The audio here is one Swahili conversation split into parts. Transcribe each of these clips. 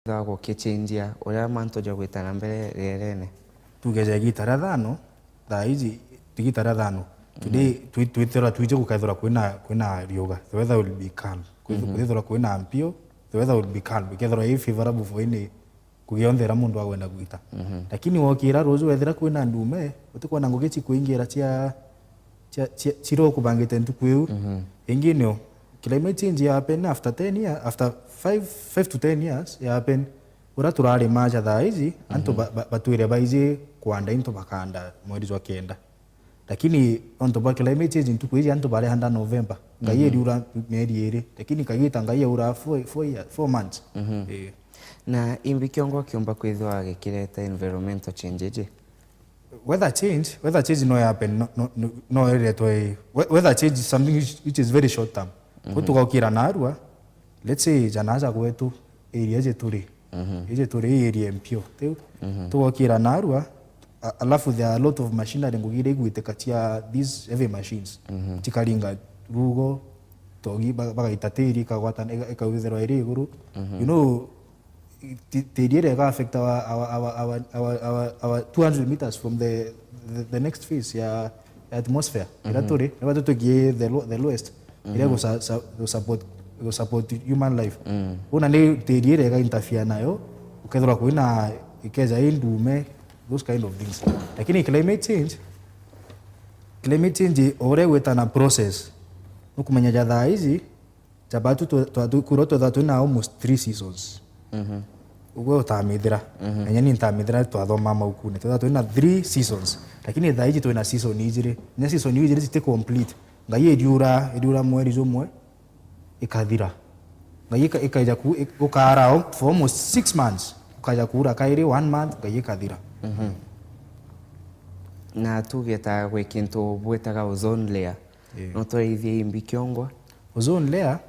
Ndago kichinjia uria manto jo gwitana mbere rerene tugeje gitara thano thaa ici tigitara thano today twithira twije gukaithura kwina rioga the weather will be calm kwithira kwina ampio the weather will be calm ikethira i favorable for ini kugionthera mundu agwenda gwita lakini wokira rozu wethira kwina ndume utikona ngugichi kuingira cia chiro kubangite ntukweu ingine climate change happen after 10 years after 5 to 10 years happen ura turari maja thaa ici antu batwire baize kwanda into bakanda mwezi wa kenda lakini onto ba climate change ntukwezi antu bare handa November ngaye ura meri ere lakini kagita ngaye ura 4 months na imbikiongo kiomba kwithwa gikireta environmental change weather change no happen no weather change is something which is very short term kutukokira narua let's say janaza kwetu area turi area mpio teu tukokira narua alafu there are a lot of machinery ngugire gwiteka tia these heavy machines tikaringa rugo togi baga itateri kagwata ekawithero iri iguru you know tediere ga affect our 200 meters from the next phase ya atmosphere iraturi nebato tugie the lowest ile go support human life una ne tediere ga interfere nayo ukethora kuina ikeza indume those kind of things lakini climate change ore wetana process ukumenya jatha hizi jabatu kuroto that na almost 3 seasons ugo utamithira enya ni ntamithira twathoma maukune twina 3 seasons lakini thaa hizi twina season ijire nya season ijire cite complete ngai edura mweri jomwe ikathira ngai ikaja ukara for almost 6 months ukaja kura kairi 1 month ngai ikathira na tugeta gwikinto bwetaga ozone layer no twaithie imbikiongwa ozone layer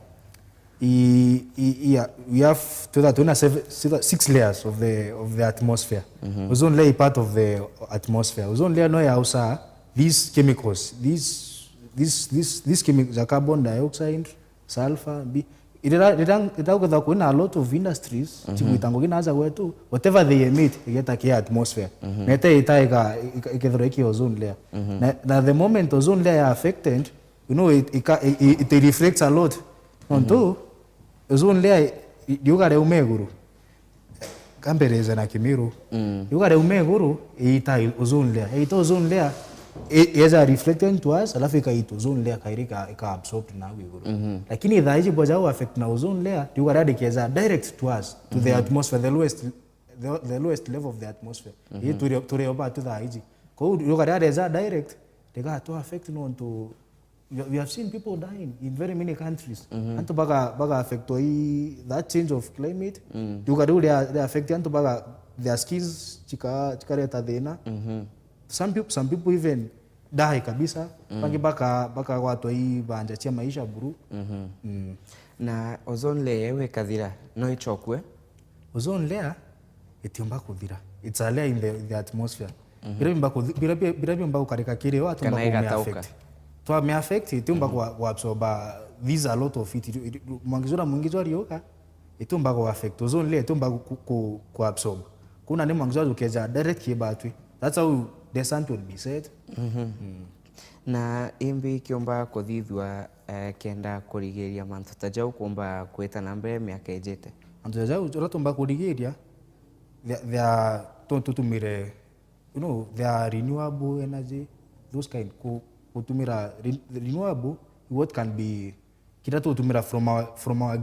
we have to that 6 layers of the atmosphere ozone layer is part of the atmosphere ozone layer no yausa these chemicals these chemicals carbon dioxide sulfur itauketha kwina a lot of industries chigwitango kinaza kwetu whatever they emit igeta kia atmosphere nete itaika ikethora iki ozone layer na the moment ozone layer affected you know it reflects a lot onto ozone layer yugare umeguru kambereza na kimiru yugare umeguru ita ozone layer is a reflecting to us alafu ikaita ozone layer kairika absorbed na wiguru lakini thaa hizi boja affect na ozone layer yugare adikeza direct to us to the atmosphere the lowest level of the atmosphere turi oba to thaa hizi kwa yugare adeza direct they to affect no to we have seen people dying in very many countries anto baga affect that change of climate yugare they affect anto baga their skills chikareta thina some people even die kabisa pangi baka watu hii banja chia maisha buru na ozone layer we kathira no ichokwe ozone layer itiomba kuthira it's a layer in the atmosphere birabimba kukarika kire watu me affect itiomba ku absorb these a lot of it mwangizora rioka itiomba ku affect ozone layer itiomba ku absorb kuna ne mwangizora ukeza direct kibatwi that's how the sun will be set na imbi kiomba kuthithwa kenda kurigiria mantu tajau kumba kwetana mbere miaka ijete antu tajau uratomba kurigiria they are tutumire you know they are renewable energy those kind kutumira renewable what can be kita tutumira from our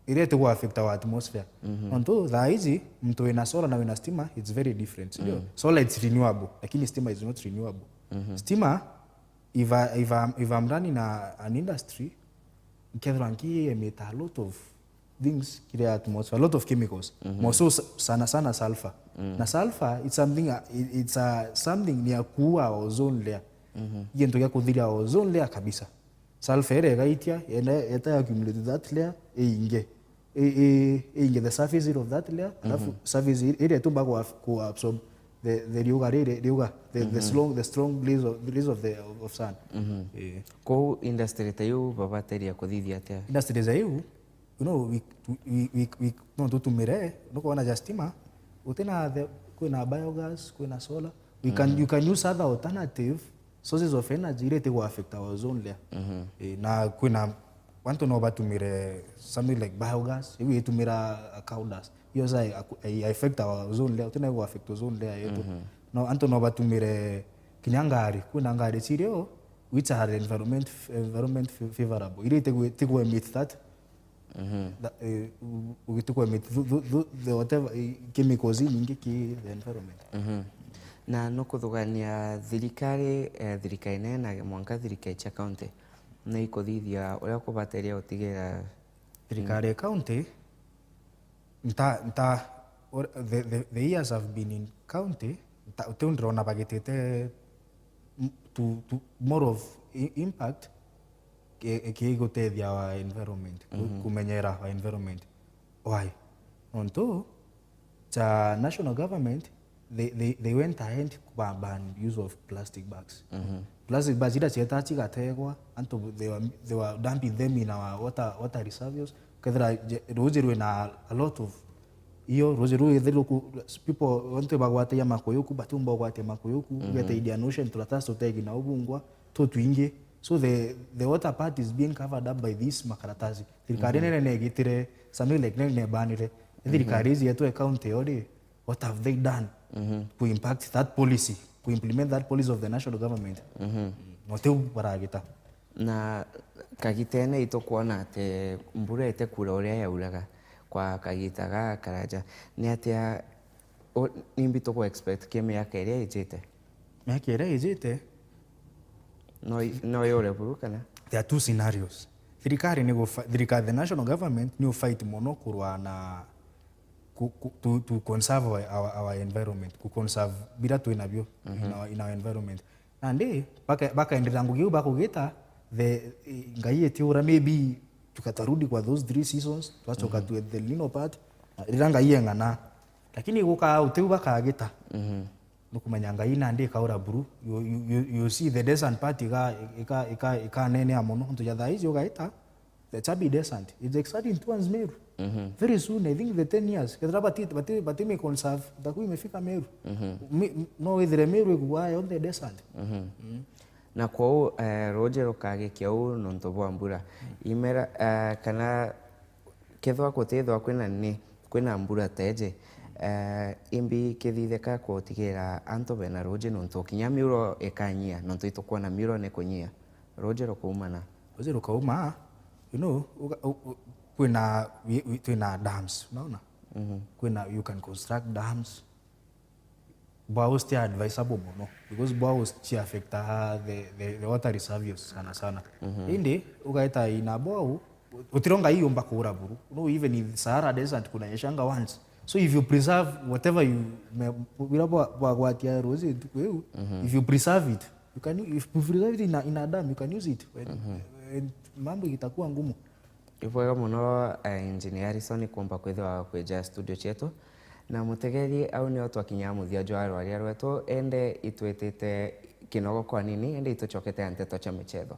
irete go affect our atmosphere onto thaa hizi mtu wina solar na wina stima it's very different solar it's renewable lakini stima is not renewable stima if I'm running an industry ikethranki emit a lot of things kile atmosphere a lot of chemicals most sana sulfur na sulfur it's something near kuwa ozone layer yento ya kudhira ozone layer kabisa sulfur ere gaitia eta accumulate that layer inge the surface of that layer alafu surface area to bago ku absorb the strong blaze of sun ko industry tayo babateria kuthithia atia industry za hiyo you know we no tutumire no kuona justima utena kuna biogas kuna solar you can use other alternative sources of energy ile te affect our ozone layer na kuna want to know about tumire something like biogas we tumira cow dust hiyo sai affect our ozone layer utena go affect ozone layer yetu no anto no batumire kinyangari kuna ngari chireo which are environment favorable ile te go emit that ukituko emit the whatever chemicals nyingi ki the environment na no kuthugania thirikari nene mwanka thirikari cha county na ikuthithia uria kubateria utigira thirikari county the years have been in county tundrona bagitete to more of impact kigutethia our environment kumenyera our environment why onto the national government they went ahead to ban use of plastic bags plastic bags ida cheta chigategwa anto they were dumping them in our water reservoirs kadra rojeru na a lot of iyo rojeru ethero people want to bagwate ya makoyoku batumba gwate makoyoku gete Indian Ocean tulatasto tegi na ubungwa to twinge so the water part is being covered up by this makaratasi thirikari nene negitire something like nene banire thirikari hizi yetu county odi what have they done to impact that policy to implement that policy of the national government mote baragita na kagitene itokuona ate mbura ite kura uria yauraga kwa kagita karaja ni atia nimbito ku expect ke miaka iria ijite no yore burukana there are two scenarios thirikari the national government ni fight mono kurwa na to conserve our environment to conserve bila tu inabyo in our environment and baka endelea ngugiu bakugita the ngai etiura maybe tukatarudi kwa those 3 seasons twachoka to the lino part riranga yengana lakini guka uteu bakagita nukumenya ngai na ndi kaura buru you see the desert part ika nene amono ntuja thaizi ugaita the Chabi descent it's exciting towards Meru very soon I think the 10 years kadra batime conserve taku imefika Meru no with the Meru igwa on the descent na kwa Roger kage kiau nonto bwa mbura imera kana kethwa kutethwa kwina mbura teje imbi kithitheka kutigera anto bena Roger nonto kinya miro ekanyia nonto itokuona miro ne kunyia Roger kuumana Roger kauma you know kwina dams unaona kwina you can construct dams bwaos tia advisable mono because bwaos chi affect the water reservoirs sana indi ugaita ina bwao utironga hiyo mpaka uraburu no even in Sahara desert kuna yeshanga once so if you preserve whatever you bwatia rose tukweu if you preserve it you can if you preserve it in a dam you can use it mambo itakuwa ngumu Ivoga muno engineer Harrison kumba kwithwa kweja studio chetu na mutegeri au ni otwa kinya muthia jwa rwaria rwetu ende itwetete kinogo kwa nini ende ituchokete anteto cha michezo